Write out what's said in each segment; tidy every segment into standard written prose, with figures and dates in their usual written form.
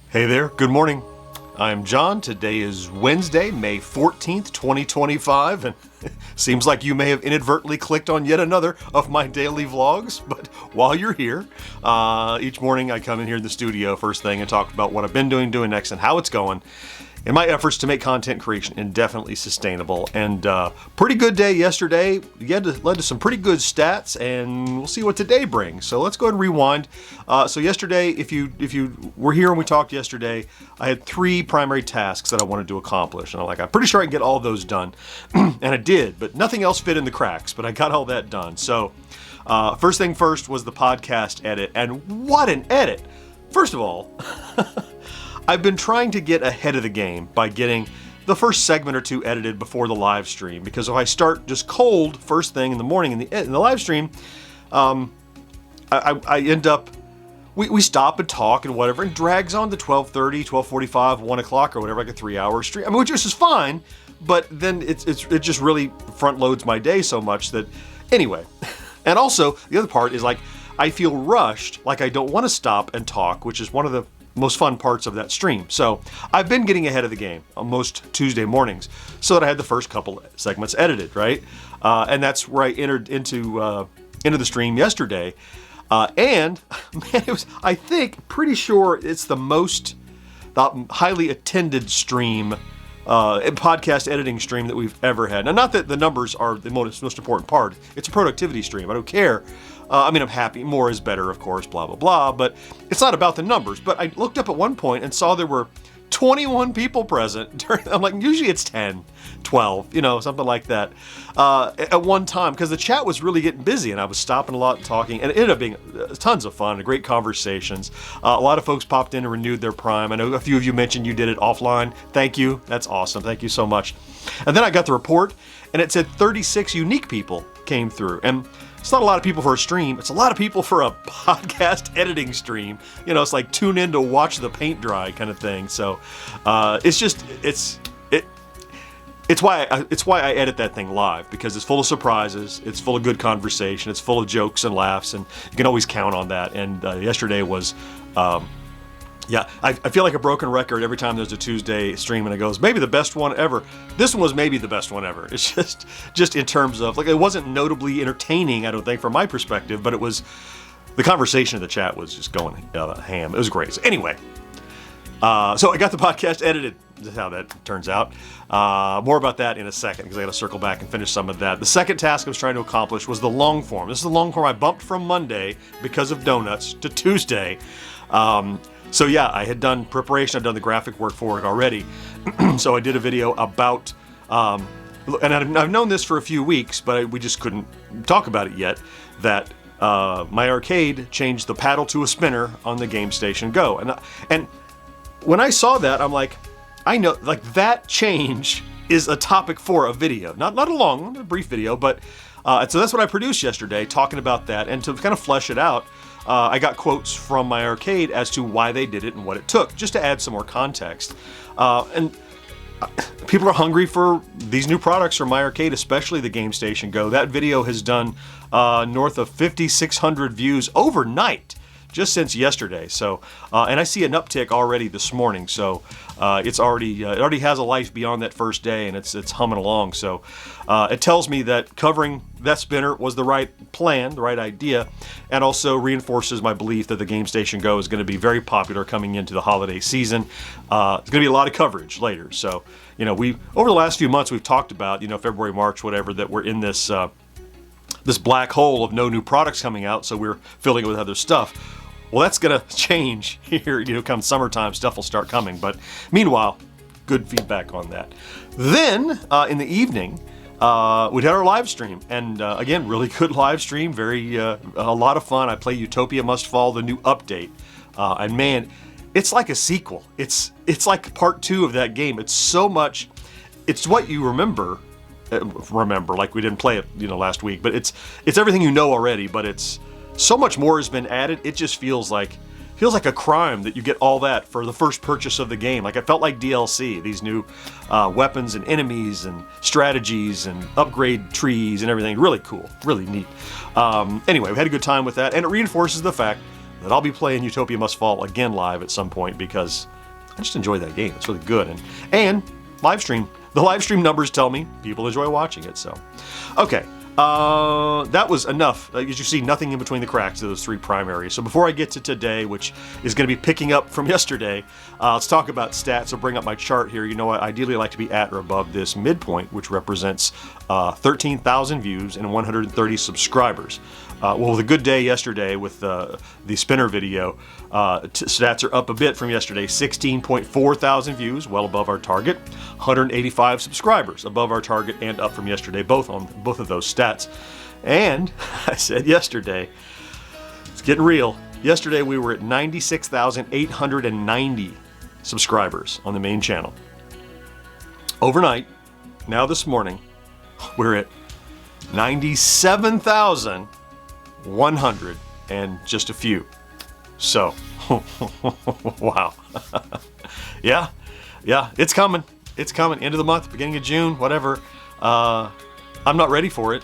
Hey there, good morning. I'm John. Today is Wednesday, May 14th, 2025, and seems like you may have inadvertently clicked on yet another of my daily vlogs, but while you're here, each morning I come in here in the studio first thing and talk about what I've been doing next, and how it's going, in my efforts to make content creation indefinitely sustainable. And pretty good day yesterday. Led to some pretty good stats, and we'll see what today brings. So let's go ahead and rewind. So yesterday, if you were here and we talked yesterday, I had 3 primary tasks that I wanted to accomplish, and I'm pretty sure I can get all those done, and I did. But nothing else fit in the cracks. But I got all that done. So first thing first was the podcast edit, and what an edit! First of all. I've been trying to get ahead of the game by getting the first segment or 2 edited before the live stream, because if I start just cold first thing in the morning in the live stream, I end up, we stop and talk and whatever, and drags on to 12:30, 12:45, 1 o'clock or whatever, like a 3-hour stream. I mean, which is fine, but then it just really front loads my day so much that, anyway. And also, the other part is I feel rushed, like I don't want to stop and talk, which is one of the most fun parts of that stream. So I've been getting ahead of the game on most Tuesday mornings, so that I had the first couple segments edited, right? And that's where I entered into the stream yesterday. And man, it was, I think, pretty sure it's the highly attended stream, podcast editing stream that we've ever had. Now, not that the numbers are the most important part. It's a productivity stream. I don't care. I'm happy. More is better, of course, blah, blah, blah. But it's not about the numbers. But I looked up at one point and saw there were 21 people present. I'm like, usually it's 10, 12, something like that, at one time. Because the chat was really getting busy, and I was stopping a lot and talking. And it ended up being tons of fun and great conversations. A lot of folks popped in and renewed their Prime. I know a few of you mentioned you did it offline. Thank you. That's awesome. Thank you so much. And then I got the report, and it said 36 unique people came through. And it's not a lot of people for a stream. It's a lot of people for a podcast editing stream. It's like tune in to watch the paint dry kind of thing. So it's why I edit that thing live, because it's full of surprises. It's full of good conversation. It's full of jokes and laughs, and you can always count on that. And yesterday was, I feel like a broken record every time there's a Tuesday stream and it goes, maybe the best one ever. This one was maybe the best one ever. It's just in terms of, it wasn't notably entertaining, I don't think, from my perspective, but it was, the conversation in the chat was just going ham. It was great. So anyway, so I got the podcast edited. This is how that turns out. More about that in a second, because I got to circle back and finish some of that. The second task I was trying to accomplish was the long form. This is the long form I bumped from Monday because of donuts to Tuesday. So yeah, I had done preparation. I've done the graphic work for it already. So I did a video about, and I've known this for a few weeks, but we just couldn't talk about it yet, that my arcade changed the paddle to a spinner on the GameStation Go. And when I saw that, I'm like, I know, that change is a topic for a video. Not a brief video, but so that's what I produced yesterday, talking about that. And to kind of flesh it out, I got quotes from my arcade as to why they did it and what it took, just to add some more context. And people are hungry for these new products from my arcade, especially the GameStation Go. That video has done north of 5,600 views overnight, just since yesterday. So, and I see an uptick already this morning. So it already has a life beyond that first day, and it's humming along. So it tells me that covering that spinner was the right plan, the right idea, and also reinforces my belief that the GameStation Go is going to be very popular coming into the holiday season. There's going to be a lot of coverage later. So, we over the last few months we've talked about, February, March, whatever, that we're in this this black hole of no new products coming out. So we're filling it with other stuff. Well, that's going to change here, come summertime, stuff will start coming. But meanwhile, good feedback on that. Then, in the evening, we had our live stream. And again, really good live stream, a lot of fun. I play Utopia Must Fall, the new update. And man, it's like a sequel. It's like part 2 of that game. It's so much, it's what you remember, like we didn't play it, last week. But it's everything you know already, but it's, so much more has been added. It just feels like a crime that you get all that for the first purchase of the game. Like, it felt like DLC, these new weapons and enemies and strategies and upgrade trees and everything. Really cool, really neat. Anyway, we had a good time with that, and it reinforces the fact that I'll be playing Utopia Must Fall again live at some point because I just enjoy that game. It's really good. And live stream. The live stream numbers tell me people enjoy watching it. So, okay. That was enough. As you see, nothing in between the cracks of those three primaries. So before I get to today, which is going to be picking up from yesterday, let's talk about stats. I'll bring up my chart here. You know what? Ideally, I like to be at or above this midpoint, which represents 13,000 views and 130 subscribers. Well, with a good day yesterday with the spinner video, stats are up a bit from yesterday. 16.4 thousand views, well above our target. 185 subscribers, above our target and up from yesterday, both on both of those stats. And I said yesterday, it's getting real. Yesterday we were at 96,890 subscribers on the main channel. Overnight, now this morning, we're at 97,100 and just a few. So, wow. Yeah, it's coming. It's coming. End of the month, beginning of June, whatever. I'm not ready for it.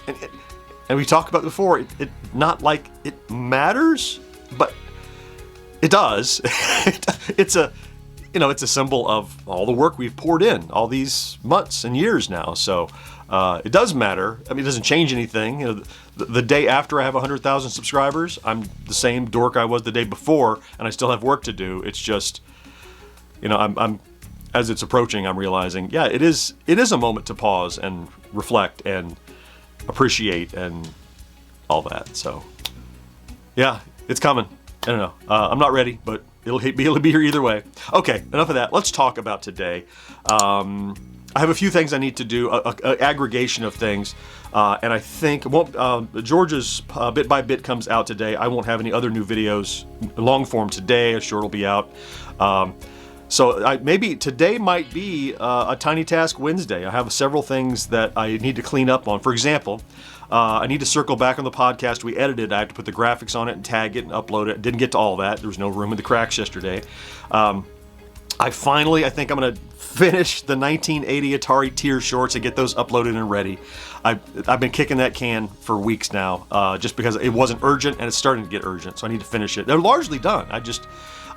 And we talked about it before. It not like it matters, but it does. It's a symbol of all the work we've poured in all these months and years now. So it does matter. I mean, it doesn't change anything. You know, the day after I have 100,000 subscribers, I'm the same dork I was the day before, and I still have work to do. It's just, I'm as it's approaching, I'm realizing, yeah, it is a moment to pause and reflect and appreciate and all that. So, yeah, it's coming. I don't know. I'm not ready, but it'll be here either way. Okay, enough of that. Let's talk about today. I have a few things I need to do, an aggregation of things, and I think George's Bit by Bit comes out today. I won't have any other new videos, long form today. I'm sure it'll be out. So maybe today might be a Tiny Task Wednesday. I have several things that I need to clean up on. For example, I need to circle back on the podcast we edited. I have to put the graphics on it and tag it and upload it. Didn't get to all that. There was no room in the cracks yesterday. I think I'm going to finish the 1980 Atari tier shorts and get those uploaded and ready. I've been kicking that can for weeks now, just because it wasn't urgent and it's starting to get urgent. So I need to finish it. They're largely done. I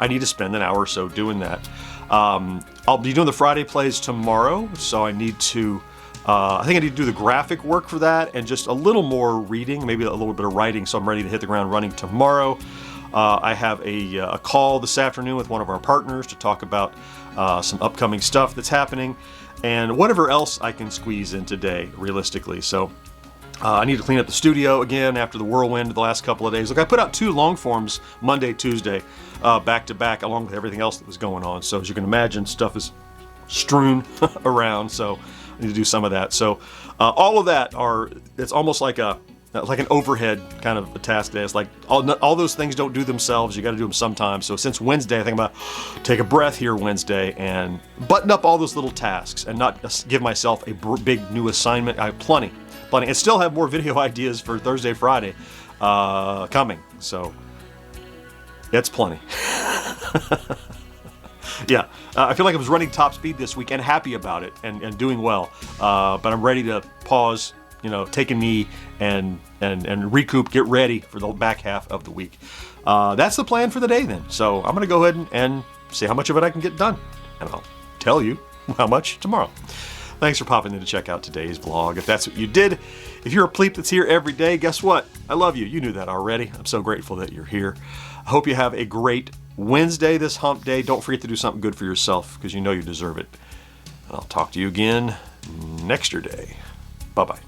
need to spend an hour or so doing that. I'll be doing the Friday plays tomorrow, so I need to, I think I need to do the graphic work for that and just a little more reading, maybe a little bit of writing, so I'm ready to hit the ground running tomorrow. I have a call this afternoon with one of our partners to talk about some upcoming stuff that's happening and whatever else I can squeeze in today, realistically. So I need to clean up the studio again after the whirlwind the last couple of days. Look, I put out 2 long forms Monday, Tuesday, back to back, along with everything else that was going on. So as you can imagine, stuff is strewn around. So I need to do some of that. So all of that it's almost like an overhead kind of a task day. It's like all those things don't do themselves. You got to do them sometimes. So since Wednesday, I think I'm going to take a breath here Wednesday and button up all those little tasks and not give myself a big new assignment. I have plenty, and still have more video ideas for Thursday, Friday coming. So it's plenty. Yeah, I feel like I was running top speed this week and happy about it and doing well. But I'm ready to pause, take a knee and recoup, get ready for the back half of the week. That's the plan for the day then. So I'm going to go ahead and see how much of it I can get done. And I'll tell you how much tomorrow. Thanks for popping in to check out today's vlog. If that's what you did, if you're a pleep that's here every day, guess what? I love you. You knew that already. I'm so grateful that you're here. I hope you have a great Wednesday, this hump day. Don't forget to do something good for yourself because you know you deserve it. I'll talk to you again next day. Bye-bye.